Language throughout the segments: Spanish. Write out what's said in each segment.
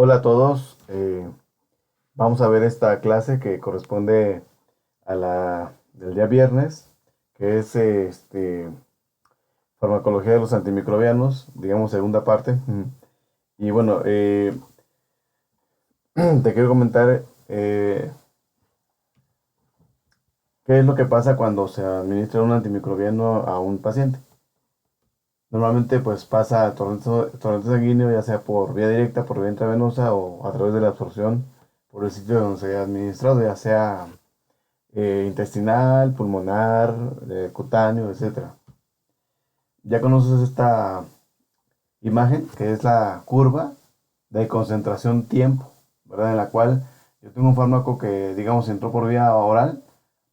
Hola a todos, vamos a ver esta clase que corresponde a la del día viernes, que es farmacología de los antimicrobianos, digamos segunda parte. Y bueno, te quiero comentar qué es lo que pasa cuando se administra un antimicrobiano a un paciente. Normalmente pues pasa torrente sanguíneo, ya sea por vía directa, por vía intravenosa o a través de la absorción por el sitio donde se haya administrado, ya sea intestinal, pulmonar, cutáneo, etcétera. Ya conoces esta imagen, que es la curva de concentración tiempo, ¿verdad? En la cual yo tengo un fármaco que, digamos, entró por vía oral,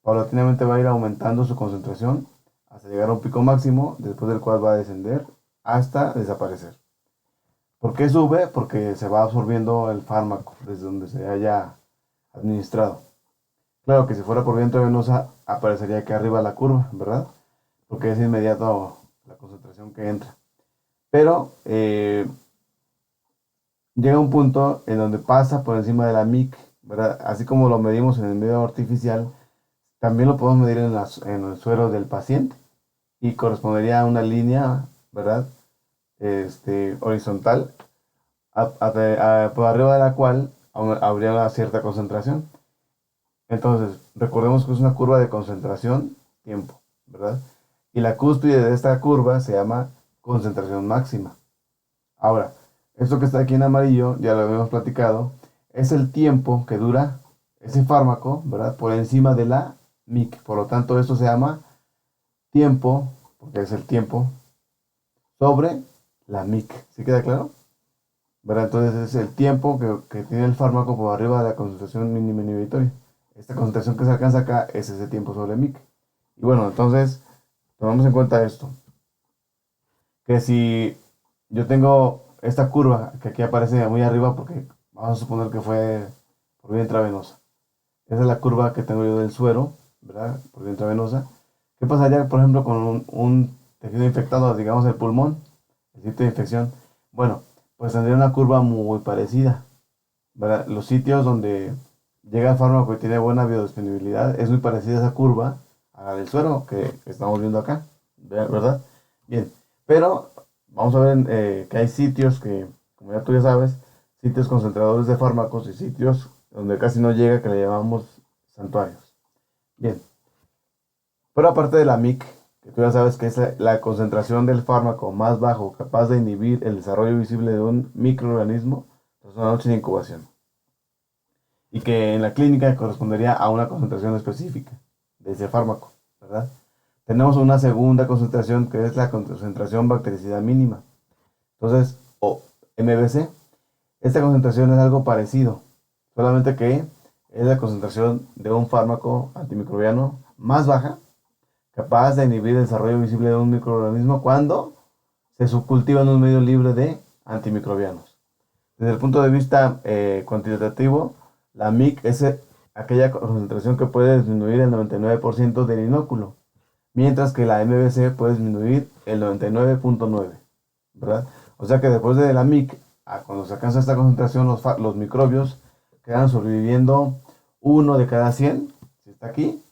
paulatinamente va a ir aumentando su concentración hasta llegar a un pico máximo, después del cual va a descender hasta desaparecer. ¿Por qué sube? Porque se va absorbiendo el fármaco desde donde se haya administrado. Claro que si fuera por vía intravenosa aparecería aquí arriba la curva, ¿verdad? Porque es inmediato la concentración que entra. Pero llega un punto en donde pasa por encima de la MIC, ¿verdad? Así como lo medimos en el medio artificial, también lo podemos medir en el suero del paciente y correspondería a una línea, ¿verdad? Horizontal, por arriba de la cual habría una cierta concentración. Entonces, recordemos que es una curva de concentración, tiempo, ¿verdad? Y la cúspide de esta curva se llama concentración máxima. Ahora, esto que está aquí en amarillo, ya lo habíamos platicado, es el tiempo que dura ese fármaco, ¿verdad? Por encima de la MIC. Por lo tanto, esto se llama tiempo, porque es el tiempo, sobre la MIC. ¿Sí queda claro? ¿Verdad? Entonces es el tiempo que tiene el fármaco por arriba de la concentración mínima inhibitoria. Esta concentración que se alcanza acá es ese tiempo sobre MIC. Y bueno, entonces tomamos en cuenta esto, que si yo tengo esta curva que aquí aparece muy arriba, porque vamos a suponer que fue por vía intravenosa. Esa es la curva que tengo yo del suero, ¿verdad? Por vía intravenosa. ¿Qué pasaría, por ejemplo, con un tejido infectado, digamos el pulmón, el sitio de infección? Bueno, pues tendría una curva muy parecida, ¿verdad? Los sitios donde llega el fármaco y tiene buena biodisponibilidad es muy parecida a esa curva a la del suero que estamos viendo acá, ¿verdad? Bien, pero vamos a ver que hay sitios que, como ya tú ya sabes, sitios concentradores de fármacos y sitios donde casi no llega, que le llamamos santuarios. Bien, pero aparte de la MIC, que tú ya sabes que es la concentración del fármaco más bajo capaz de inhibir el desarrollo visible de un microorganismo tras una noche de incubación, y que en la clínica correspondería a una concentración específica de ese fármaco, ¿verdad? Tenemos una segunda concentración que es la concentración bactericida mínima. Entonces, o MBC, esta concentración es algo parecido, solamente que es la concentración de un fármaco antimicrobiano más baja, capaz de inhibir el desarrollo visible de un microorganismo cuando se subcultiva en un medio libre de antimicrobianos. Desde el punto de vista cuantitativo, la MIC es aquella concentración que puede disminuir el 99% del inóculo, mientras que la MBC puede disminuir el 99.9%, ¿verdad? O sea que después de la MIC, cuando se alcanza esta concentración, los microbios quedan sobreviviendo uno de cada 100, si está aquí,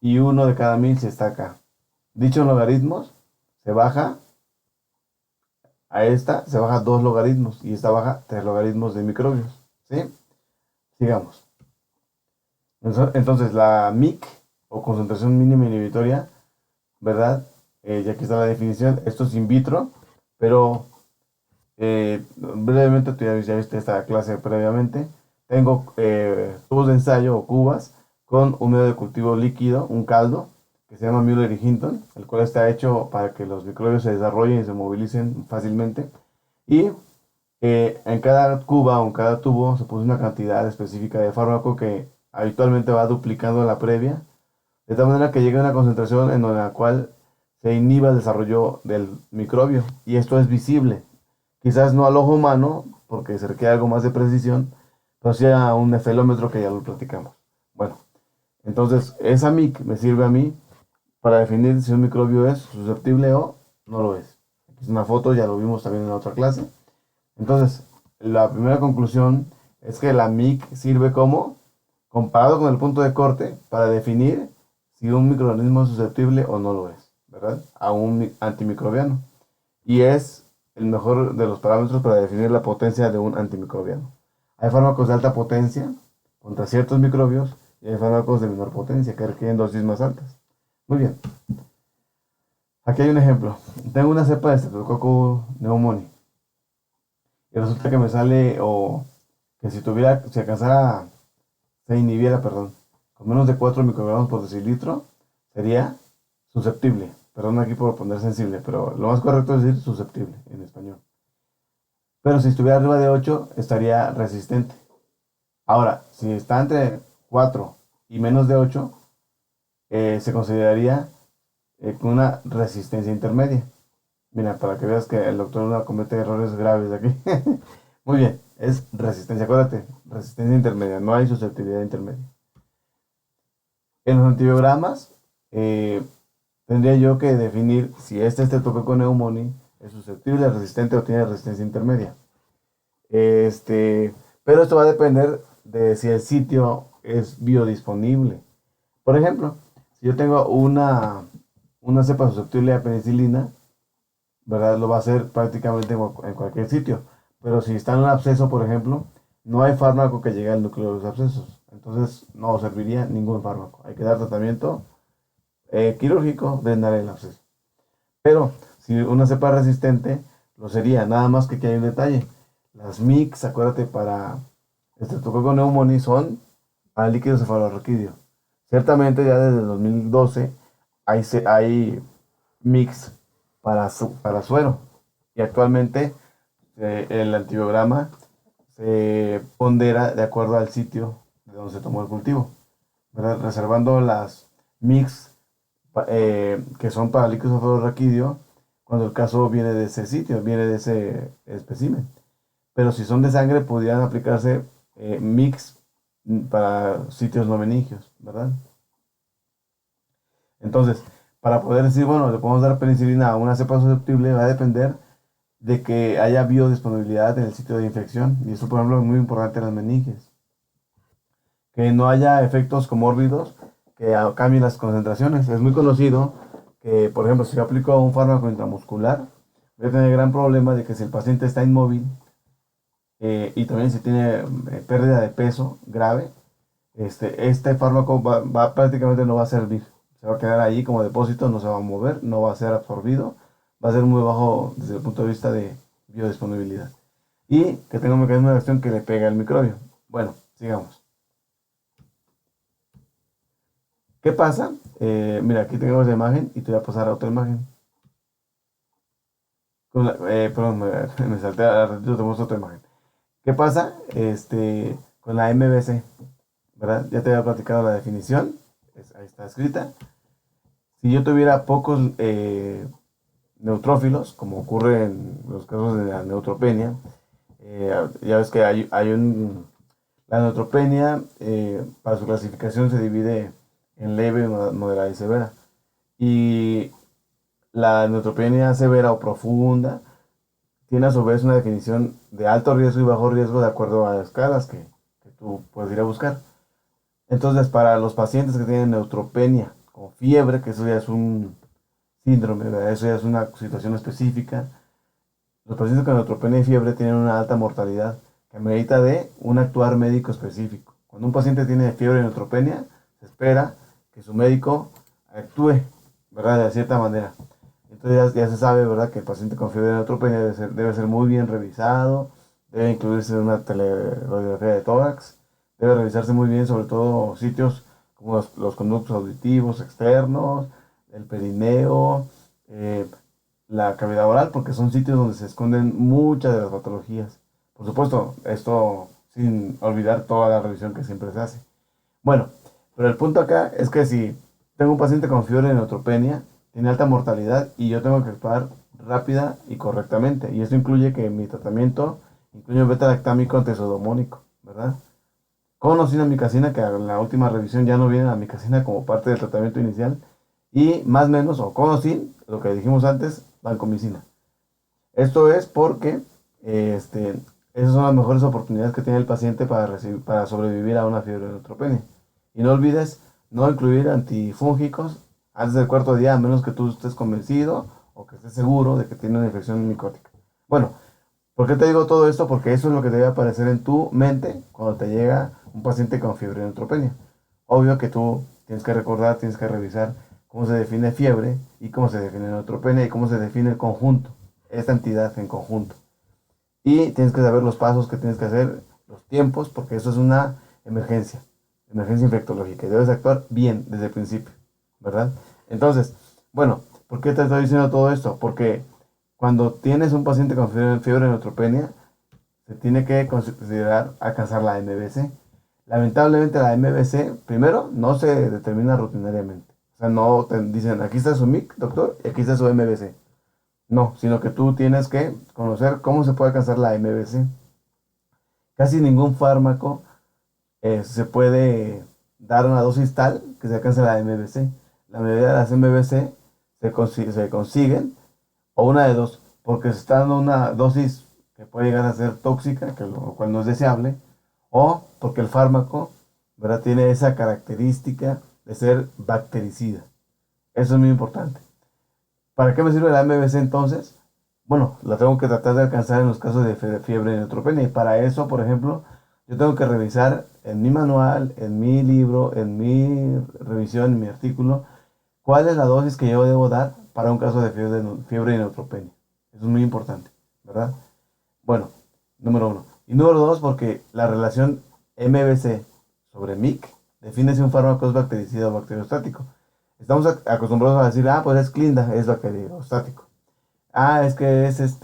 y uno de cada 1000 si está acá. Dicho en logaritmos, se baja a esta, se baja 2 logaritmos, y esta baja 3 logaritmos de microbios, ¿sí? Sigamos. Entonces, la MIC, o concentración mínima inhibitoria, ¿verdad? Ya aquí está la definición. Esto es in vitro, pero brevemente, tú ya viste esta clase previamente. Tengo tubos de ensayo o cubas con un medio de cultivo líquido, un caldo, que se llama Müller y Hinton, el cual está hecho para que los microbios se desarrollen y se movilicen fácilmente. Y en cada cuba o en cada tubo se puso una cantidad específica de fármaco que habitualmente va duplicando la previa, de tal manera que llegue a una concentración en la cual se inhiba el desarrollo del microbio. Y esto es visible. Quizás no al ojo humano, porque se requiere algo más de precisión, pero sí a un nefelómetro que ya lo platicamos. Bueno, entonces esa MIC me sirve a mí para definir si un microbio es susceptible o no lo es. Aquí es una foto, ya lo vimos también en la otra clase. Entonces, la primera conclusión es que la MIC sirve como, comparado con el punto de corte, para definir si un microorganismo es susceptible o no lo es, ¿verdad? A un antimicrobiano. Y es el mejor de los parámetros para definir la potencia de un antimicrobiano. Hay fármacos de alta potencia contra ciertos microbios y hay fármacos de menor potencia que requieren dosis más altas. Muy bien. Aquí hay un ejemplo. Tengo una cepa de Streptococcus pneumoniae y resulta que me sale, o que si alcanzara, se inhibiera, perdón, con menos de 4 microgramos por decilitro, sería susceptible. Perdón aquí por poner sensible, pero lo más correcto es decir susceptible en español. Pero si estuviera arriba de 8, estaría resistente. Ahora, si está entre 4 y menos de 8, se consideraría con una resistencia intermedia. Mira, para que veas que el doctor no comete errores graves aquí. Muy bien, es resistencia, acuérdate, resistencia intermedia, no hay susceptibilidad intermedia. En los antibiogramas, tendría yo que definir si este Streptococcus pneumoniae es susceptible, resistente o tiene resistencia intermedia. Pero esto va a depender de si el sitio es biodisponible. Por ejemplo, si yo tengo una cepa susceptible a penicilina, ¿verdad? Lo va a hacer prácticamente en cualquier sitio. Pero si está en un absceso, por ejemplo, no hay fármaco que llegue al núcleo de los abscesos. Entonces no serviría ningún fármaco. Hay que dar tratamiento quirúrgico, drenar el absceso. Pero si una cepa resistente, lo sería. Nada más que aquí hay un detalle. Las MICs, acuérdate, para Streptococcus pneumoniae son para líquido cefalorraquídeo. Ciertamente ya desde el 2012 hay MICs para suero. Y actualmente el antibiograma se pondera de acuerdo al sitio de donde se tomó el cultivo, ¿verdad? Reservando las MICs que son para líquido cefalorraquídeo cuando el caso viene de ese sitio, viene de ese espécimen. Pero si son de sangre, podrían aplicarse MICs para sitios no meningios, ¿verdad? Entonces, para poder decir, bueno, le podemos dar penicilina a una cepa susceptible, va a depender de que haya biodisponibilidad en el sitio de infección. Y eso, por ejemplo, es muy importante en las meninges. Que no haya efectos comórbidos que cambien las concentraciones. Es muy conocido que, por ejemplo, si yo aplico un fármaco intramuscular, voy a tener el gran problema de que si el paciente está inmóvil y también si tiene pérdida de peso grave, este fármaco prácticamente no va a servir. Se va a quedar ahí como depósito, no se va a mover, no va a ser absorbido, va a ser muy bajo desde el punto de vista de biodisponibilidad. Y que tenga un mecanismo de acción que le pegue al microbio. Bueno, sigamos. ¿Qué pasa? Mira, aquí tenemos la imagen y te voy a pasar a otra imagen. Perdón, me salté a ratito, te muestro otra imagen. ¿Qué pasa? Con la MBC, ¿verdad? Ya te había platicado la definición, ahí está escrita. Si yo tuviera pocos neutrófilos, como ocurre en los casos de la neutropenia, ya ves que la neutropenia, para su clasificación se divide en leve, moderada y severa. Y la neutropenia severa o profunda tiene a su vez una definición de alto riesgo y bajo riesgo de acuerdo a las escalas que tú puedes ir a buscar. Entonces, para los pacientes que tienen neutropenia o fiebre, que eso ya es un síndrome, ¿verdad? Eso ya es una situación específica, los pacientes con neutropenia y fiebre tienen una alta mortalidad que amerita de un actuar médico específico. Cuando un paciente tiene fiebre y neutropenia, se espera que su médico actúe, ¿verdad? De cierta manera. Entonces ya se sabe, ¿verdad?, que el paciente con fiebre de neutropenia debe ser muy bien revisado, debe incluirse una teleradiografía de tórax, debe revisarse muy bien, sobre todo sitios como los conductos auditivos externos, el perineo, la cavidad oral, porque son sitios donde se esconden muchas de las patologías. Por supuesto, esto sin olvidar toda la revisión que siempre se hace. Bueno, pero el punto acá es que si tengo un paciente con fiebre de neutropenia, tiene alta mortalidad y yo tengo que actuar rápida y correctamente. Y esto incluye que mi tratamiento incluye un beta-lactámico antipseudomónico, ¿verdad? Con o sin amikacina, que en la última revisión ya no viene la amikacina como parte del tratamiento inicial. Y más o menos, o con o sin, lo que dijimos antes, vancomicina. Esto es porque esas son las mejores oportunidades que tiene el paciente para sobrevivir a una fiebre neutropenia. Y no olvides no incluir antifúngicos antes del cuarto día, a menos que tú estés convencido o que estés seguro de que tiene una infección micótica. Bueno, ¿por qué te digo todo esto? Porque eso es lo que debe aparecer en tu mente cuando te llega un paciente con fiebre de neutropenia. Obvio que tú tienes que recordar, tienes que revisar cómo se define fiebre y cómo se define neutropenia y cómo se define el conjunto, esta entidad en conjunto. Y tienes que saber los pasos que tienes que hacer, los tiempos, porque eso es una emergencia, emergencia infectológica. Y debes actuar bien desde el principio, ¿verdad? Entonces, bueno, ¿por qué te estoy diciendo todo esto? Porque cuando tienes un paciente con fiebre de neutropenia, se tiene que considerar alcanzar la MBC. Lamentablemente la MBC, primero, no se determina rutinariamente. O sea, no te dicen, aquí está su MIC, doctor, y aquí está su MBC. No, sino que tú tienes que conocer cómo se puede alcanzar la MBC. Casi ningún fármaco se puede dar una dosis tal que se alcance la MBC. La mayoría de las MBC se consiguen, o una de dos, porque se está dando una dosis que puede llegar a ser tóxica, lo cual no es deseable, o porque el fármaco, ¿verdad?, tiene esa característica de ser bactericida. Eso es muy importante. ¿Para qué me sirve la MBC entonces? Bueno, la tengo que tratar de alcanzar en los casos de fiebre y neutropenia. Y para eso, por ejemplo, yo tengo que revisar en mi manual, en mi libro, en mi revisión, en mi artículo, cuál es la dosis que yo debo dar para un caso de fiebre y neutropenia. Eso es muy importante, ¿verdad? Bueno, número uno. Y número dos, porque la relación MBC sobre MIC define si un fármaco es bactericida o bacteriostático. Estamos acostumbrados a decir, pues es Clinda, es bacteriostático. Es que es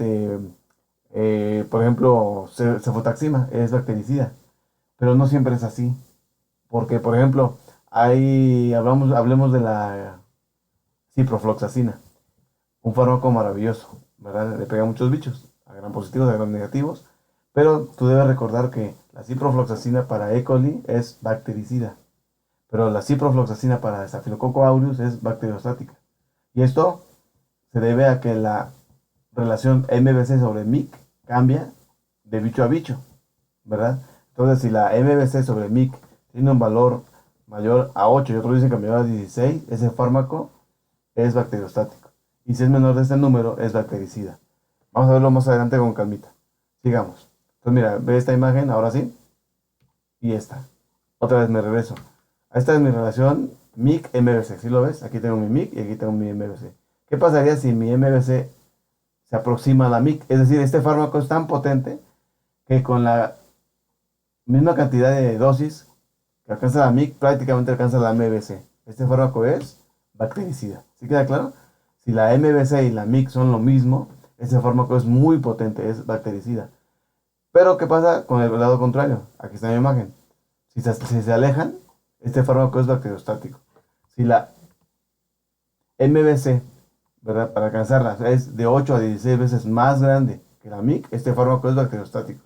por ejemplo, cefotaxima, es bactericida. Pero no siempre es así. Porque, por ejemplo, hablemos de la ciprofloxacina, un fármaco maravilloso, ¿verdad? Le pega a muchos bichos, a gran positivos, a gran negativos. Pero tú debes recordar que la ciprofloxacina para E. coli es bactericida. Pero la ciprofloxacina para Staphylococcus aureus es bacteriostática. Y esto se debe a que la relación MBC sobre MIC cambia de bicho a bicho, ¿verdad? Entonces, si la MBC sobre MIC tiene un valor mayor a 8 y otros dicen que mayor a 16, ese fármaco es bacteriostático. Y si es menor de este número, es bactericida. Vamos a verlo más adelante con calmita. Sigamos. Entonces, mira, ve esta imagen, ahora sí. Y esta. Otra vez me regreso. Esta es mi relación MIC-MBC. ¿Sí lo ves? Aquí tengo mi MIC y aquí tengo mi MBC. ¿Qué pasaría si mi MBC se aproxima a la MIC? Es decir, este fármaco es tan potente que con la misma cantidad de dosis que alcanza la MIC, prácticamente alcanza la MBC. Este fármaco es bactericida. ¿Sí queda claro? Si la MBC y la MIC son lo mismo, este fármaco es muy potente, es bactericida. Pero, ¿qué pasa con el lado contrario? Aquí está mi imagen. Si se alejan, este fármaco es bacteriostático. Si la MBC, ¿verdad?, para alcanzarla es de 8 a 16 veces más grande que la MIC, este fármaco es bacteriostático.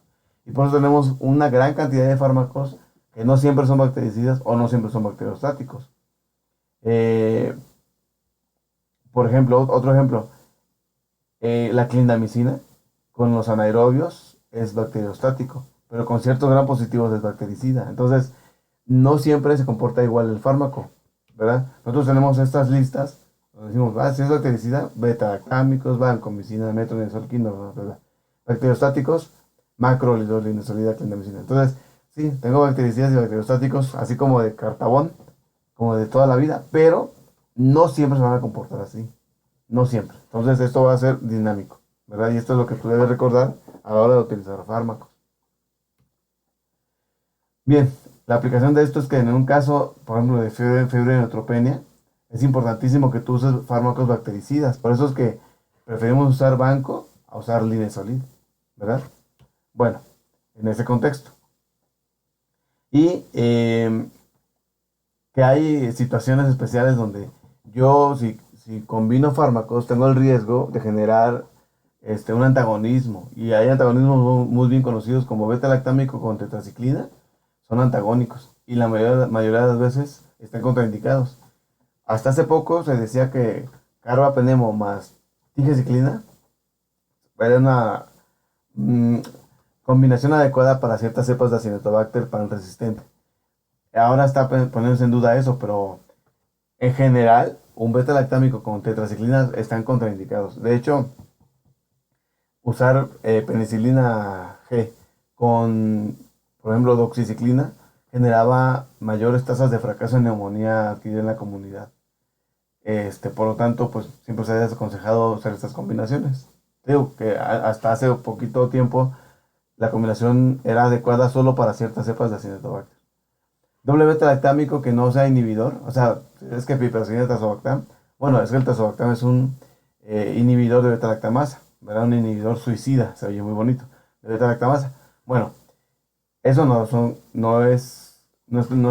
Y por eso tenemos una gran cantidad de fármacos que no siempre son bactericidas o no siempre son bacteriostáticos. Por ejemplo, otro ejemplo, la clindamicina con los anaerobios es bacteriostático, pero con ciertos gram positivos es bactericida. Entonces, no siempre se comporta igual el fármaco, ¿verdad? Nosotros tenemos estas listas donde decimos, si es bactericida, beta-lactámicos, vancomicina, metronidazol, ¿verdad? Bacteriostáticos, macrolidolinazolida, clindamicina. Entonces, sí, tengo bactericidas y bacteriostáticos, así como de cartabón, como de toda la vida, pero no siempre se van a comportar así. No siempre. Entonces, esto va a ser dinámico, ¿verdad? Y esto es lo que tú debes recordar a la hora de utilizar fármacos. Bien, la aplicación de esto es que en un caso, por ejemplo, de fiebre de neutropenia, es importantísimo que tú uses fármacos bactericidas. Por eso es que preferimos usar banco a usar linezolid, ¿verdad? Bueno, en ese contexto. Y que hay situaciones especiales donde yo, si combino fármacos, tengo el riesgo de generar un antagonismo. Y hay antagonismos muy bien conocidos como beta-lactámico con tetraciclina, son antagónicos. Y la mayoría de las veces están contraindicados. Hasta hace poco se decía que carbapenemo más tigecyclina era una Combinación adecuada para ciertas cepas de Acinetobacter pan-resistente. Ahora está poniéndose en duda eso, pero en general, un beta-lactámico con tetraciclina están contraindicados. De hecho, usar penicilina G con, por ejemplo, doxiciclina generaba mayores tasas de fracaso en neumonía adquirida en la comunidad. Por lo tanto, pues siempre se ha desaconsejado usar estas combinaciones. Digo que hasta hace poquito tiempo la combinación era adecuada solo para ciertas cepas de Acinetobacter. Doble beta lactámico que no sea inhibidor, o sea, es que piperacillina tazobactam, bueno, es que el tazobactam es un inhibidor de beta lactamasa, ¿verdad? Un inhibidor suicida, se oye muy bonito, de beta lactamasa. Bueno, eso no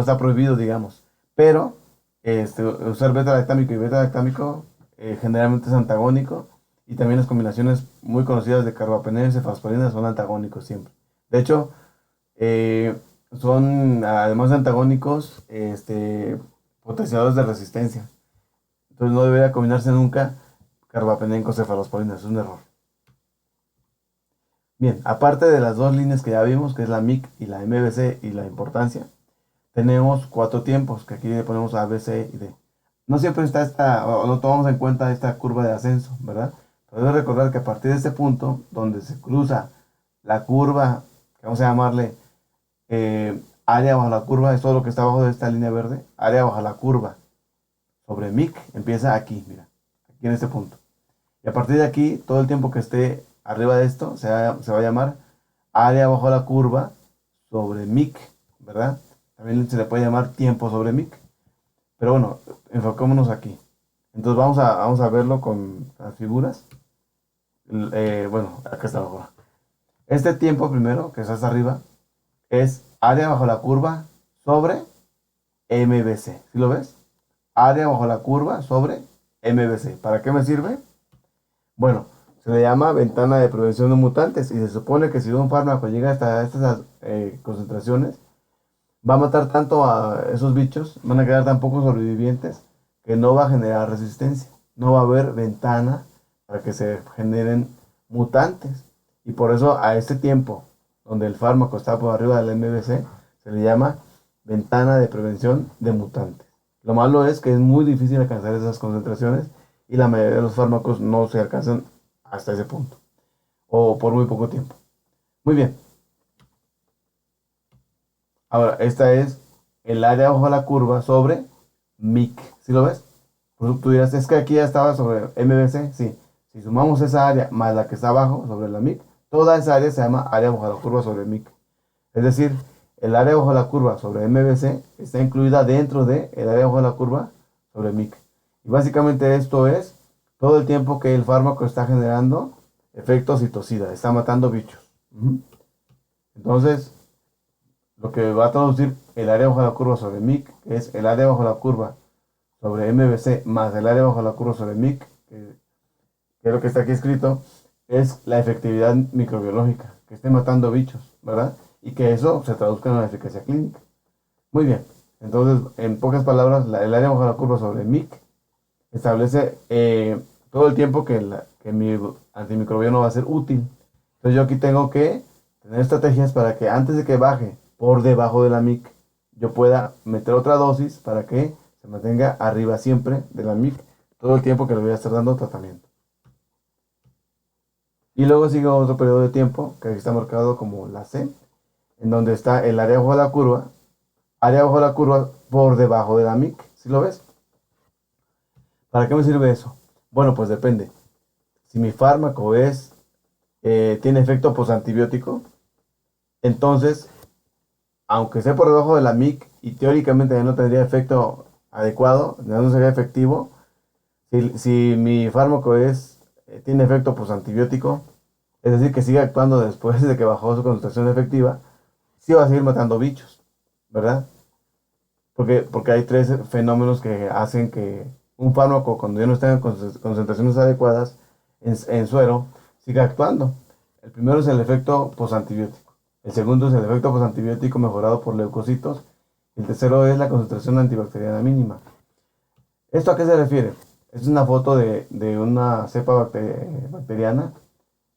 está prohibido, digamos, pero usar beta lactámico y beta lactámico generalmente es antagónico, y también las combinaciones muy conocidas de carbapenems y cefalosporina son antagónicos siempre. De hecho, son, además de antagónicos, potenciadores de resistencia. Entonces no debería combinarse nunca carbapenem con cefalosporina, es un error. Bien, aparte de las dos líneas que ya vimos, que es la MIC y la MBC y la importancia, tenemos 4 tiempos, que aquí le ponemos A, B, C y D. No siempre está o no tomamos en cuenta esta curva de ascenso, ¿verdad? Pero debes recordar que a partir de este punto, donde se cruza la curva, que vamos a llamarle área bajo la curva, es todo lo que está abajo de esta línea verde, área bajo la curva sobre MIC, empieza aquí, mira, aquí en este punto. Y a partir de aquí, todo el tiempo que esté arriba de esto, se va a llamar área bajo la curva sobre MIC, ¿verdad? También se le puede llamar tiempo sobre MIC. Pero bueno, enfocémonos aquí. Entonces vamos a verlo con las figuras. Bueno, acá está abajo. Este tiempo primero, que está hasta arriba, es área bajo la curva sobre MBC. ¿Sí lo ves? Área bajo la curva sobre MBC. ¿Para qué me sirve? Bueno, se le llama ventana de prevención de mutantes, y se supone que si un fármaco llega hasta estas concentraciones, va a matar tanto a esos bichos, van a quedar tan pocos sobrevivientes, que no va a generar resistencia. No va a haber ventana para que se generen mutantes. Y por eso a este tiempo, donde el fármaco está por arriba del MBC, se le llama ventana de prevención de mutantes. Lo malo es que es muy difícil alcanzar esas concentraciones, y la mayoría de los fármacos no se alcanzan hasta ese punto, o por muy poco tiempo. Muy bien. Ahora, esta es el área bajo la curva sobre MIC. ¿Sí lo ves? Pues tú dirás, es que aquí ya estaba sobre MBC. Sí. Si sumamos esa área más la que está abajo, sobre la MIC, toda esa área se llama área bajo la curva sobre MIC. Es decir, el área bajo la curva sobre MBC está incluida dentro del área bajo la curva sobre MIC. Y básicamente esto es todo el tiempo que el fármaco está generando efecto citocida, está matando bichos. Entonces, lo que va a traducir el área bajo la curva sobre MIC es el área bajo la curva sobre MBC más el área bajo la curva sobre MIC, que es lo que está aquí escrito, es la efectividad microbiológica, que esté matando bichos, ¿verdad? Y que eso se traduzca en una eficacia clínica. Muy bien, entonces, en pocas palabras, el área bajo la curva sobre MIC establece todo el tiempo que mi antimicrobiano va a ser útil. Entonces yo aquí tengo que tener estrategias para que antes de que baje por debajo de la MIC, yo pueda meter otra dosis para que se mantenga arriba siempre de la MIC todo el tiempo que le voy a estar dando tratamiento. Y luego sigue otro periodo de tiempo, que aquí está marcado como la C, en donde está el área bajo la curva por debajo de la MIC. ¿Sí lo ves? ¿Para qué me sirve eso? Bueno, pues depende. Si mi fármaco tiene efecto posantibiótico, entonces, aunque esté por debajo de la MIC y teóricamente ya no tendría efecto adecuado, ya no sería efectivo, si mi fármaco tiene efecto posantibiótico, es decir, que sigue actuando después de que bajó su concentración efectiva, sí va a seguir matando bichos, ¿verdad? Porque hay 3 fenómenos que hacen que un fármaco, cuando ya no está en concentraciones adecuadas en suero, siga actuando. El primero es el efecto posantibiótico. El segundo es el efecto posantibiótico mejorado por leucocitos. Y el tercero es la concentración antibacteriana mínima. ¿Esto a qué se refiere? Es una foto de una cepa bacteriana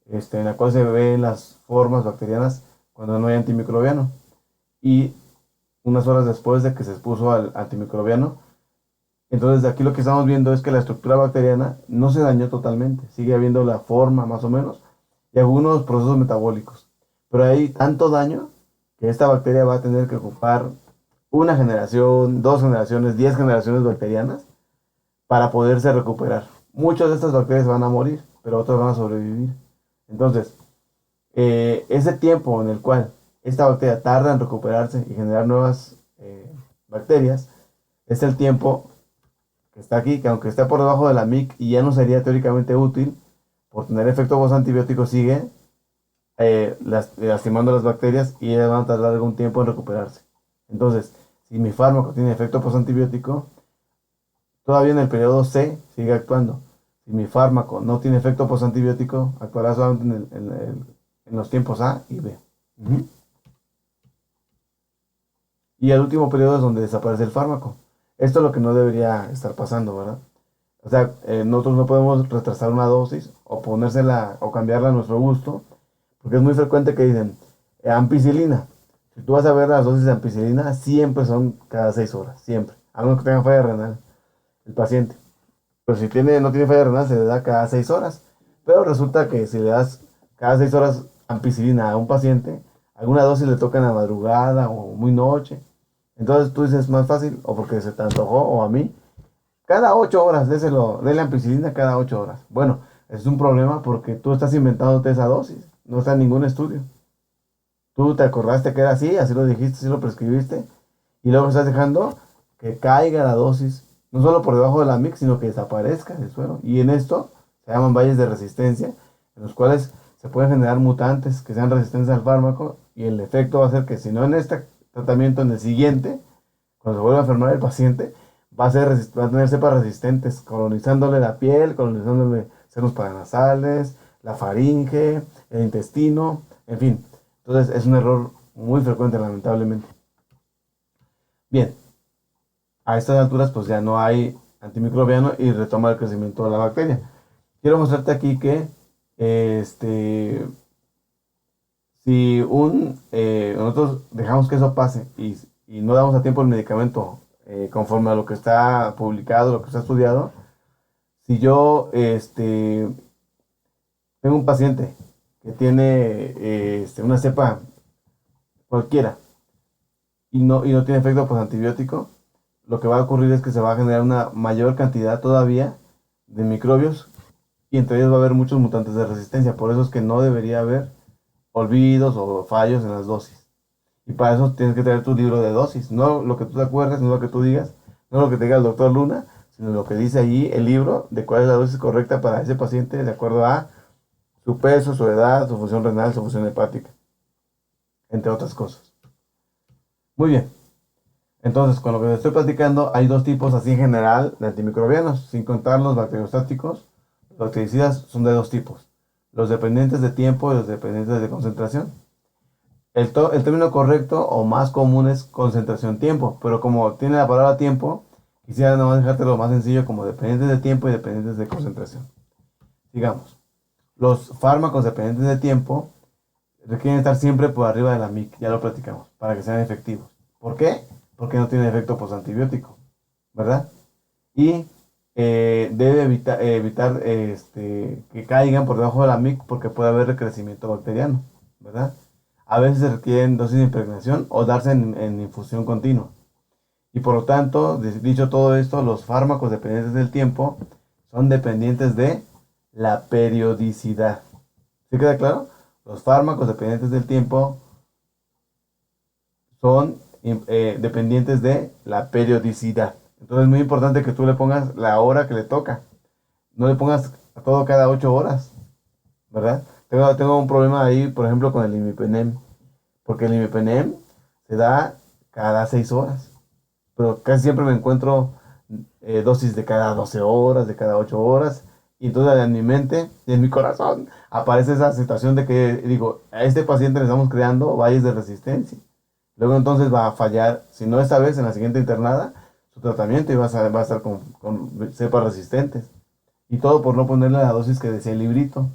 en la cual se ven las formas bacterianas cuando no hay antimicrobiano. Y unas horas después de que se expuso al antimicrobiano, entonces aquí lo que estamos viendo es que la estructura bacteriana no se dañó totalmente, sigue habiendo la forma más o menos y algunos procesos metabólicos. Pero hay tanto daño que esta bacteria va a tener que ocupar una generación, 2 generaciones, 10 generaciones bacterianas para poderse recuperar. Muchas de estas bacterias van a morir, pero otras van a sobrevivir. Entonces, ese tiempo en el cual esta bacteria tarda en recuperarse y generar nuevas bacterias, es el tiempo que está aquí, que aunque está por debajo de la MIC y ya no sería teóricamente útil, por tener efecto post-antibiótico sigue lastimando las bacterias y ellas van a tardar algún tiempo en recuperarse. Entonces, si mi fármaco tiene efecto post-antibiótico, todavía en el periodo C sigue actuando. Si mi fármaco no tiene efecto post-antibiótico, actuará solamente en los tiempos A y B. Uh-huh. Y el último periodo es donde desaparece el fármaco. Esto es lo que no debería estar pasando, ¿verdad? O sea, nosotros no podemos retrasar una dosis o ponérsela o cambiarla a nuestro gusto, porque es muy frecuente que dicen ampicilina. Si tú vas a ver las dosis de ampicilina, siempre son cada 6 horas, siempre. A menos que tenga falla renal el paciente. Pero si no tiene falla renal, se le da cada 6 horas. Pero resulta que si le das cada 6 horas ampicilina a un paciente, alguna dosis le toca en la madrugada o muy noche. Entonces tú dices, más fácil, o porque se te antojó, o a mí, cada 8 horas, déle ampicilina cada 8 horas. Bueno, es un problema porque tú estás inventándote esa dosis. No está en ningún estudio. Tú te acordaste que era así lo dijiste, así lo prescribiste, y luego estás dejando que caiga la dosis, no solo por debajo de la MIC, sino que desaparezca del suelo. Y en esto se llaman valles de resistencia, en los cuales se pueden generar mutantes que sean resistentes al fármaco, y el efecto va a ser que si no en este tratamiento, en el siguiente, cuando se vuelva a enfermar el paciente, va a tener cepas resistentes, colonizándole la piel, colonizándole senos paranasales, la faringe, el intestino, en fin. Entonces es un error muy frecuente, lamentablemente. Bien, a estas alturas pues ya no hay antimicrobiano y retoma el crecimiento de la bacteria. Quiero mostrarte aquí que si nosotros dejamos que eso pase y no damos a tiempo el medicamento conforme a lo que está publicado, lo que está estudiado, si yo tengo un paciente que tiene una cepa cualquiera y no tiene efecto posantibiótico, lo que va a ocurrir es que se va a generar una mayor cantidad todavía de microbios y entre ellos va a haber muchos mutantes de resistencia. Por eso es que no debería haber olvidos o fallos en las dosis. Y para eso tienes que tener tu libro de dosis. No lo que tú te acuerdes, no lo que tú digas, no lo que te diga el doctor Luna, sino lo que dice allí el libro de cuál es la dosis correcta para ese paciente de acuerdo a su peso, su edad, su función renal, su función hepática, entre otras cosas. Muy bien. Entonces, con lo que les estoy platicando, hay 2 tipos así en general de antimicrobianos, sin contar los bacteriostáticos. Los bactericidas son de 2 tipos, los dependientes de tiempo y los dependientes de concentración. El término correcto o más común es concentración-tiempo, pero como tiene la palabra tiempo, quisiera nomás dejarte lo más sencillo como dependientes de tiempo y dependientes de concentración. Digamos, los fármacos dependientes de tiempo requieren estar siempre por arriba de la MIC, ya lo platicamos, para que sean efectivos. ¿Por qué? Porque no tiene efecto postantibiótico, ¿verdad? Y debe evitar que caigan por debajo de la MIC porque puede haber recrecimiento bacteriano, ¿verdad? A veces se requieren dosis de impregnación o darse en infusión continua. Y por lo tanto, dicho todo esto, los fármacos dependientes del tiempo son dependientes de la periodicidad. ¿Sí queda claro? Los fármacos dependientes del tiempo son dependientes de la periodicidad. Entonces es muy importante que tú le pongas la hora que le toca. No le pongas todo cada 8 horas, ¿verdad? Tengo un problema ahí, por ejemplo, con el imipenem. Porque el imipenem se da cada 6 horas. Pero casi siempre me encuentro dosis de cada 12 horas, de cada 8 horas. Y entonces en mi mente y en mi corazón aparece esa situación de que digo, a este paciente le estamos creando valles de resistencia. Luego entonces va a fallar, si no esta vez, en la siguiente internada, su tratamiento y va a estar con cepas resistentes. Y todo por no ponerle la dosis que decía el librito.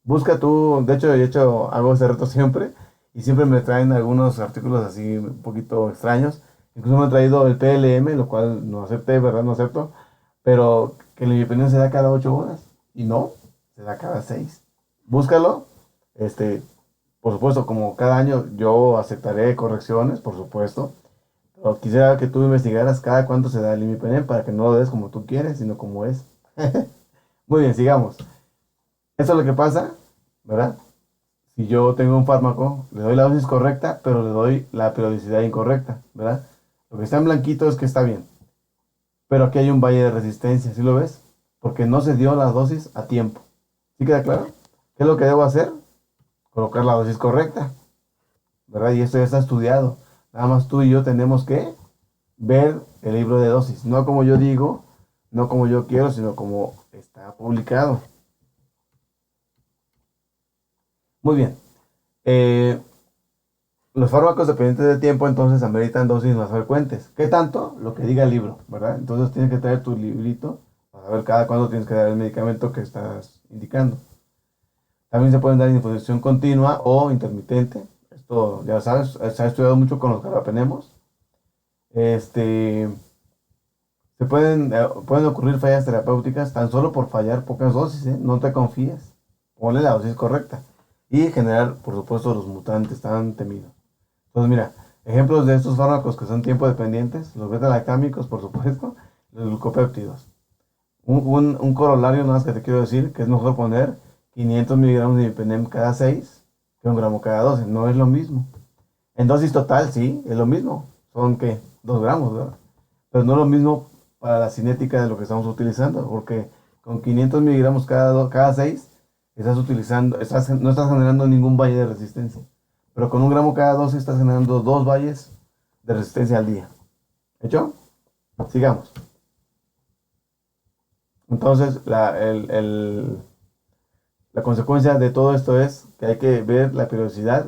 Busca tú, de hecho, hago ese reto siempre y siempre me traen algunos artículos así un poquito extraños. Incluso me han traído el PLM, lo cual no acepté, ¿verdad? No acepto, pero que la independencia se da cada 8 horas y no, se da cada 6. Búscalo, este, por supuesto, como cada año yo aceptaré correcciones, por supuesto, pero quisiera que tú investigaras cada cuánto se da el IMPN para que no lo des como tú quieres, sino como es. Muy bien, sigamos. Eso es lo que pasa, ¿verdad? Si yo tengo un fármaco, le doy la dosis correcta, pero le doy la periodicidad incorrecta, ¿verdad? Lo que está en blanquito es que está bien, pero aquí hay un valle de resistencia, ¿sí lo ves? Porque no se dio la dosis a tiempo. ¿Sí queda claro? ¿Qué es lo que debo hacer? Colocar la dosis correcta, ¿verdad? Y esto ya está estudiado. Nada más tú y yo tenemos que ver el libro de dosis, no como yo digo, no como yo quiero, sino como está publicado. Muy bien. Eh, Los fármacos dependientes de tiempo entonces ameritan dosis más frecuentes. ¿Qué tanto? Lo que diga el libro, ¿verdad? Entonces tienes que traer tu librito para saber cada cuándo tienes que dar el medicamento que estás indicando. También se pueden dar infusión continua o intermitente. Esto ya sabes, se ha estudiado mucho con los carbapenemos. Este, pueden ocurrir fallas terapéuticas tan solo por fallar pocas dosis, ¿eh? No te confíes. Ponle la dosis correcta. Y generar, por supuesto, los mutantes tan temidos. Entonces, mira, ejemplos de estos fármacos que son tiempo dependientes, los beta-lactámicos, por supuesto, los glucopéptidos. Un corolario, nada más que te quiero decir, que es mejor poner 500 miligramos de imipenem cada 6 que 1 gramo cada 12. No es lo mismo. En dosis total, sí, es lo mismo. Son, ¿qué? 2 gramos, ¿verdad? Pero no es lo mismo para la cinética de lo que estamos utilizando, porque con 500 miligramos cada 6 estás utilizando, no estás generando ningún valle de resistencia. Pero con 1 gramo cada 12 estás generando 2 valles de resistencia al día. ¿Hecho? Sigamos. Entonces, la consecuencia de todo esto es que hay que ver la periodicidad,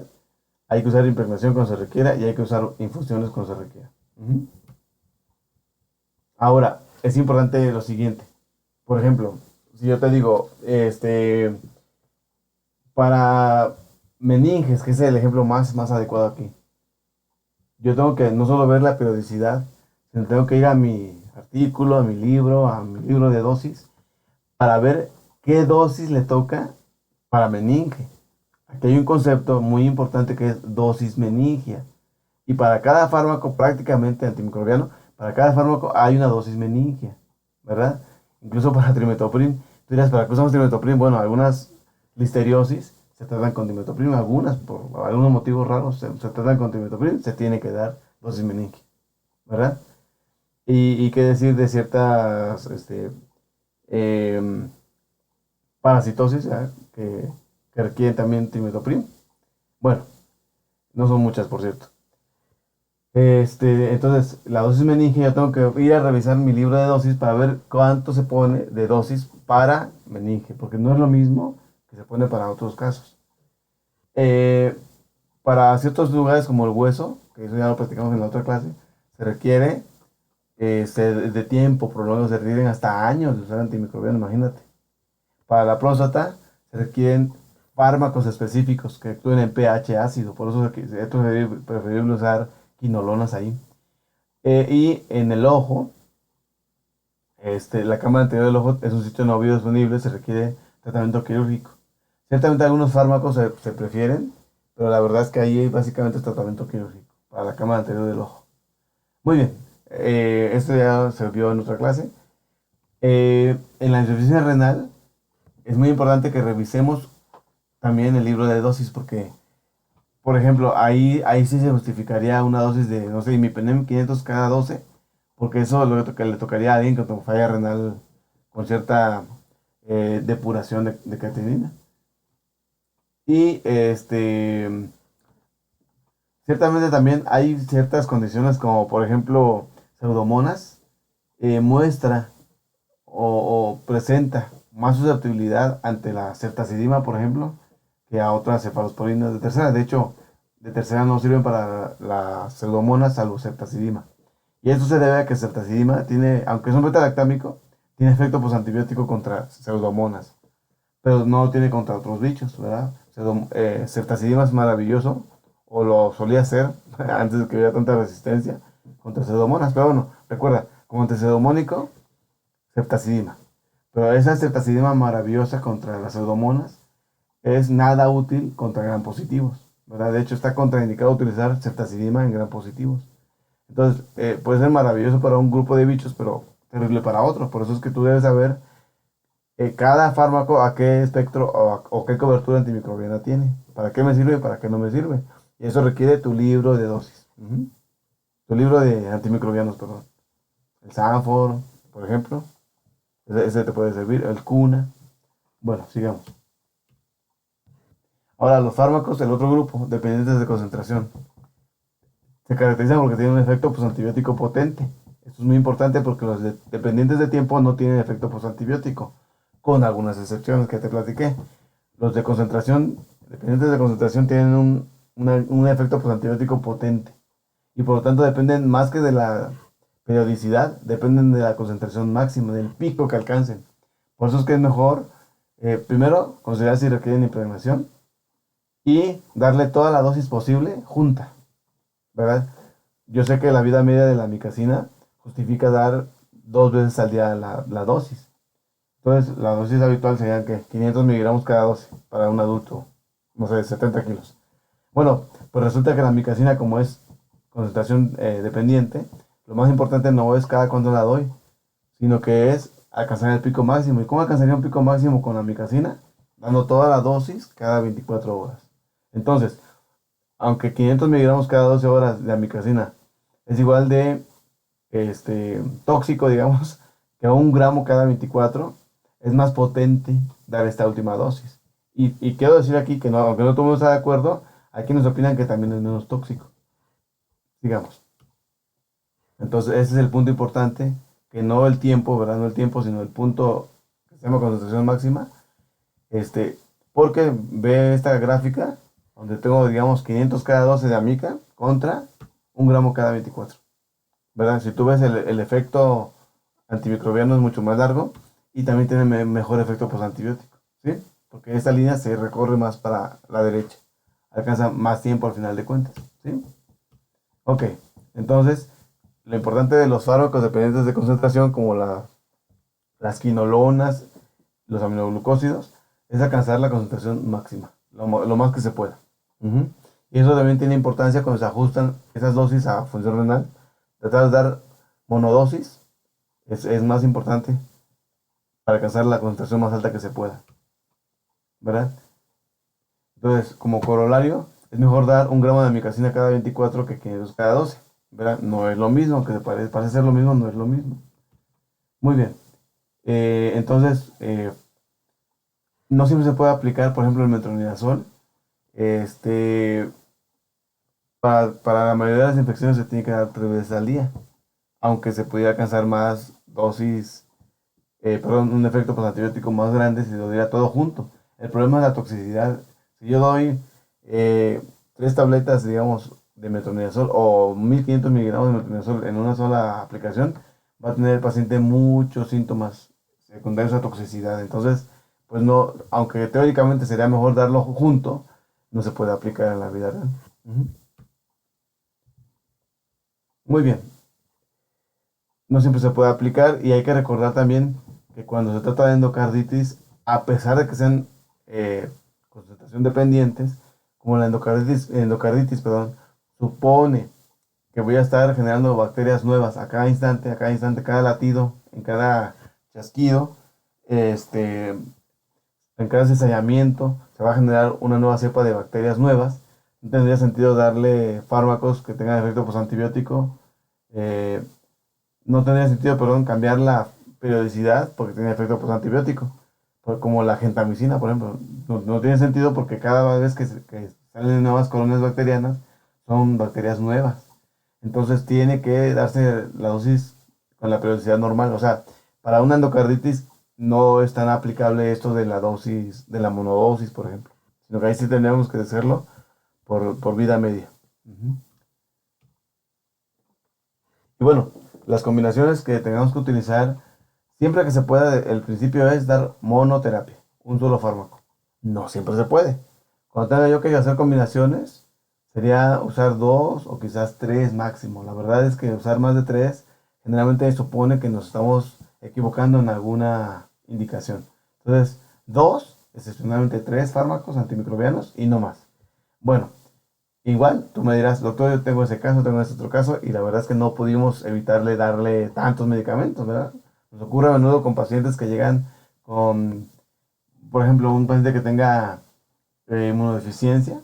hay que usar impregnación cuando se requiera y hay que usar infusiones cuando se requiera. Ahora, es importante lo siguiente. Por ejemplo, si yo te digo, para meninges, que es el ejemplo más adecuado aquí, yo tengo que no solo ver la periodicidad, sino tengo que ir a mi artículo, a mi libro de dosis, para ver qué dosis le toca para meninge. Aquí hay un concepto muy importante que es dosis meningia. Y para cada fármaco, prácticamente antimicrobiano, para cada fármaco hay una dosis meningia, ¿verdad? Incluso para trimetoprim. Tú dirás, ¿para qué usamos trimetoprim? Bueno, algunas listeriosis se tratan con trimetoprim, algunas, por algunos motivos raros, se tratan con trimetoprim, se tiene que dar dosis meningia, ¿verdad? Y qué decir de ciertas em, parasitosis, ¿verdad? Que requieren también trimetoprim. Bueno, no son muchas, por cierto. Entonces, la dosis meningia, yo tengo que ir a revisar mi libro de dosis para ver cuánto se pone de dosis para meninge, porque no es lo mismo que se pone para otros casos. Eh, para ciertos lugares como el hueso, que eso ya lo platicamos en la otra clase, se requiere de tiempo prolongado, se requieren hasta años de usar antimicrobiano, imagínate. Para la próstata se requieren fármacos específicos que actúen en pH ácido, por eso es preferible usar quinolonas ahí. Y en el ojo, la cámara anterior del ojo es un sitio no biodisponible, se requiere tratamiento quirúrgico. Ciertamente algunos fármacos se prefieren, pero la verdad es que ahí básicamente es tratamiento quirúrgico para la cámara anterior del ojo. Muy bien, esto ya se vio en otra clase. En la insuficiencia renal es muy importante que revisemos también el libro de dosis porque, por ejemplo, ahí sí se justificaría una dosis de, no sé, imipenem 500 cada 12, porque eso es lo que le tocaría a alguien con falla renal con cierta depuración de creatinina. Y ciertamente también hay ciertas condiciones como, por ejemplo, pseudomonas, muestra o presenta más susceptibilidad ante la ceftazidima, por ejemplo, que a otras cefalosporinas de tercera. De hecho, de tercera no sirven para las pseudomonas salvo ceftazidima. Y esto se debe a que ceftazidima tiene, aunque es un beta-lactámico, tiene efecto posantibiótico contra pseudomonas. pero no lo tiene contra otros bichos, ¿verdad? Ceftazidima es maravilloso, o lo solía ser antes de que hubiera tanta resistencia contra pseudomonas, pero bueno, recuerda, como antipseudomónico, ceftazidima. Pero esa ceftazidima maravillosa contra las pseudomonas es nada útil contra gram positivos, ¿verdad? De hecho, está contraindicado utilizar ceftazidima en gram positivos. Entonces, puede ser maravilloso para un grupo de bichos, pero terrible para otros. Por eso es que tú debes saber cada fármaco a qué espectro o qué cobertura antimicrobiana tiene. ¿Para qué me sirve y para qué no me sirve? Y eso requiere tu libro de dosis. Tu libro de antimicrobianos, perdón. El Sanfor, por ejemplo. Ese te puede servir. El Cuna. Bueno, sigamos. Ahora, los fármacos, el otro grupo, dependientes de concentración, se caracterizan porque tienen un efecto postantibiótico potente. Esto es muy importante porque los dependientes de tiempo no tienen efecto postantibiótico, con algunas excepciones que te platiqué. Los de concentración, dependientes de concentración, tienen un efecto postantibiótico potente y por lo tanto dependen más que de la periodicidad, dependen de la concentración máxima, del pico que alcancen. Por eso es que es mejor, primero, considerar si requieren impregnación y darle toda la dosis posible junta, ¿verdad? Yo sé que la vida media de la amicacina justifica dar 2 veces al día la dosis. Entonces, la dosis habitual sería que 500 miligramos cada dosis para un adulto, no sé, 70 kilos. Bueno, pues resulta que la amicacina, como es concentración dependiente, lo más importante no es cada cuánto la doy, sino que es alcanzar el pico máximo. ¿Y cómo alcanzaría un pico máximo con la amicacina? Dando toda la dosis cada 24 horas. Entonces, aunque 500 miligramos cada 12 horas de amicacina es igual de tóxico, digamos, que 1 gramo cada 24, es más potente dar esta última dosis. Y quiero decir aquí que no, aunque no todo el mundo está de acuerdo, hay quienes opinan que también es menos tóxico. Digamos. Entonces, ese es el punto importante, que no el tiempo, ¿verdad? No el tiempo, sino el punto que se llama concentración máxima. Porque ve esta gráfica, donde tengo, digamos, 500 cada 12 de amica contra 1 gramo cada 24. ¿Verdad? Si tú ves el efecto antimicrobiano es mucho más largo y también tiene mejor efecto postantibiótico, ¿sí? Porque esta línea se recorre más para la derecha, alcanza más tiempo al final de cuentas, ¿sí? Ok, entonces, lo importante de los fármacos dependientes de concentración, como las quinolonas, los aminoglucósidos, es alcanzar la concentración máxima, lo más que se pueda. Y eso también tiene importancia cuando se ajustan esas dosis a función renal. Tratar de dar monodosis es más importante para alcanzar la concentración más alta que se pueda, ¿verdad? Entonces, como corolario, es mejor dar 1 gramo de amicacina cada 24 que 500 cada 12, ¿verdad? No es lo mismo, que parece ser lo mismo, no es lo mismo. Muy bien. Entonces, no siempre se puede aplicar, por ejemplo, el metronidazol. Para la mayoría de las infecciones se tiene que dar 3 veces al día, aunque se pudiera alcanzar más dosis, perdón, un efecto postantibiótico más grande si lo diera todo junto. El problema es la toxicidad. Si yo doy 3 tabletas, digamos, de metronidazol o 1500 miligramos de metronidazol en una sola aplicación, va a tener el paciente muchos síntomas secundarios a toxicidad. Entonces, pues no, aunque teóricamente sería mejor darlo junto, no se puede aplicar en la vida real. Muy bien, no siempre se puede aplicar y hay que recordar también que cuando se trata de endocarditis, a pesar de que sean concentración dependientes, como la endocarditis, perdón, supone que voy a estar generando bacterias nuevas a cada instante, cada latido, en cada chasquido, en cada cizallamiento, se va a generar una nueva cepa de bacterias nuevas. No tendría sentido darle fármacos que tengan efecto postantibiótico. eh, no tendría sentido, perdón, cambiar la periodicidad porque tiene efecto postantibiótico. Como la gentamicina, por ejemplo. No tiene sentido porque cada vez que salen nuevas colonias bacterianas, son bacterias nuevas. Entonces tiene que darse la dosis con la periodicidad normal. O sea, para una endocarditis no es tan aplicable esto de la dosis, de la monodosis, por ejemplo. Sino que ahí sí tendríamos que hacerlo por vida media. Y bueno, las combinaciones que tengamos que utilizar, siempre que se pueda, el principio es dar monoterapia. un solo fármaco. No siempre se puede. Cuando tenga yo que hacer combinaciones, sería usar 2 o quizás 3 máximo. La verdad es que usar más de 3 generalmente supone que nos estamos equivocando en alguna indicación. Entonces, 2, excepcionalmente 3 fármacos antimicrobianos y no más. Bueno, igual tú me dirás, doctor, yo tengo ese caso, tengo ese otro caso, y la verdad es que no pudimos evitarle darle tantos medicamentos, ¿verdad? Nos ocurre a menudo con pacientes que llegan con, por ejemplo, un paciente que tenga inmunodeficiencia,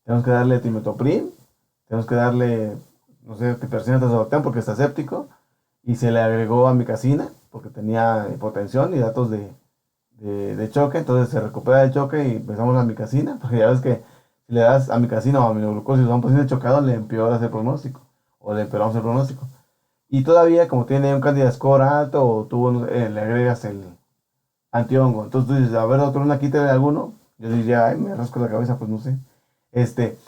tenemos que darle timetoprim, tenemos que darle, no sé, piperacina tazobactam porque está séptico, y se le agregó amicacina porque tenía hipotensión y datos de choque, entonces se recupera el choque y empezamos la amicacina, porque ya ves que si le das amicacina o aminoglucosis a un paciente chocado, le empeoras el pronóstico, o le empeoramos el pronóstico. Y todavía, como tiene un candida score alto, o tú le agregas el antihongo, entonces tú dices, a ver, doctor, una quítale alguno. Yo diría, ay, me rasco la cabeza, pues no sé. Este,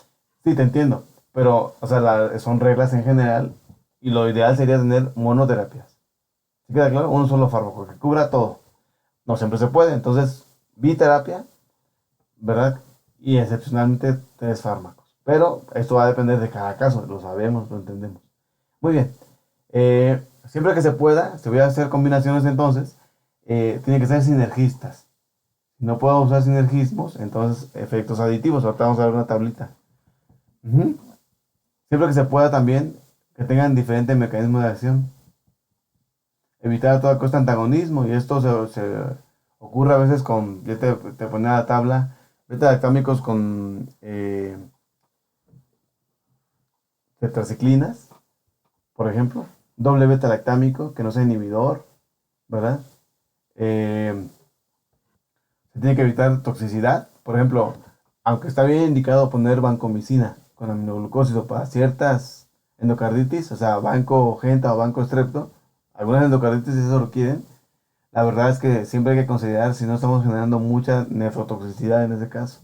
sí, te entiendo, pero, o sea, son reglas en general, y lo ideal sería tener monoterapias. ¿Sí queda claro? Un solo fármaco que cubra todo. No siempre se puede, entonces, biterapia, ¿verdad? Y excepcionalmente 3 fármacos. Pero esto va a depender de cada caso, lo sabemos, lo entendemos. Muy bien. Siempre que se pueda, si voy a hacer combinaciones entonces, tienen que ser sinergistas. Si no puedo usar sinergismos, entonces efectos aditivos. Ahorita vamos a ver una tablita. Ujú. Siempre que se pueda también, que tengan diferentes mecanismos de acción. Evitar a toda costa antagonismo, y esto se ocurre a veces con, ya te ponía la tabla, beta-lactámicos con tetraciclinas, por ejemplo, doble beta-lactámico, que no sea inhibidor, ¿verdad? Se tiene que evitar toxicidad, por ejemplo, aunque está bien indicado poner vancomicina con aminoglucósido para ciertas endocarditis, o sea, banco genta o banco strepto, algunas endocarditis eso requieren. La verdad es que siempre hay que considerar si no estamos generando mucha nefrotoxicidad en ese caso.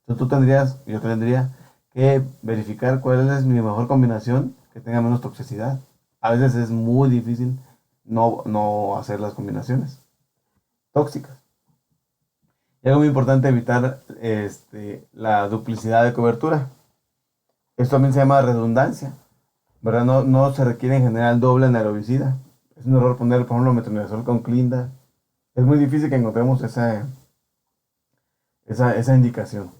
Entonces yo tendría que verificar cuál es mi mejor combinación que tenga menos toxicidad. A veces es muy difícil no hacer las combinaciones tóxicas. Y algo muy importante, evitar la duplicidad de cobertura. Esto también se llama redundancia, ¿verdad? No se requiere en general doble anaerobicida. Es un error poner, por ejemplo, metronidazol con clinda. Es muy difícil que encontremos esa indicación.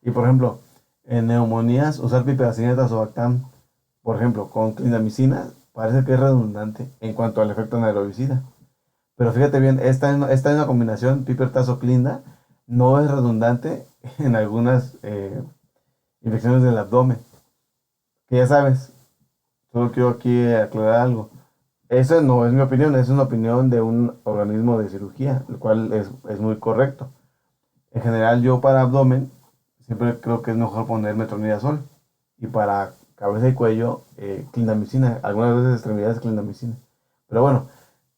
Y por ejemplo, en neumonías, usar piperacina y tazobactam, por ejemplo, con clindamicina, parece que es redundante en cuanto al efecto anaerobicida. Pero fíjate bien, esta es una combinación piper-tazo-clinda, no es redundante en algunas infecciones del abdomen. Que ya sabes, solo quiero aquí aclarar algo. Eso no es mi opinión, es una opinión de un organismo de cirugía, el cual es muy correcto. En general, yo para abdomen siempre creo que es mejor poner metronidazol. Y para cabeza y cuello, clindamicina. Algunas veces extremidades, clindamicina. Pero bueno,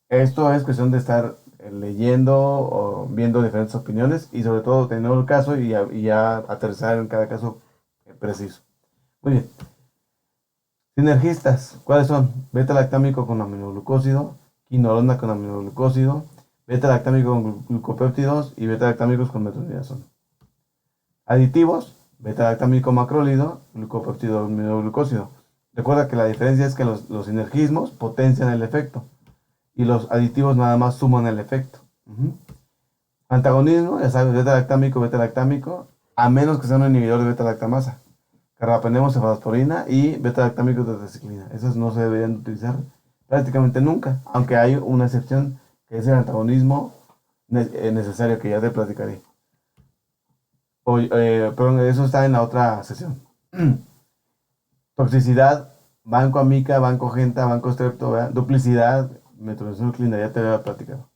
esto es cuestión de estar leyendo o viendo diferentes opiniones y sobre todo teniendo el caso y ya aterrizar en cada caso preciso. Muy bien. Sinergistas, ¿cuáles son? Beta-lactámico con aminoglucósido, quinolona con aminoglucósido, beta-lactámico con glucopéptidos y beta-lactámicos con metronidazol. Aditivos, beta-lactámico macrólido, glucopéptido aminoglucósido. Recuerda que la diferencia es que los sinergismos potencian el efecto y los aditivos nada más suman el efecto. Antagonismo, ya sabes, beta-lactámico, a menos que sea un inhibidor de beta-lactamasa. Carbapenemos, cefalosporina y beta-lactámico tetraciclina. Esas no se deberían utilizar prácticamente nunca, aunque hay una excepción que es el antagonismo necesario que ya te platicaré. Perdón, eso está en la otra sesión. Toxicidad, banco amica, banco genta, banco strepto, ¿verdad? Duplicidad, metronidazol, ya te había platicado.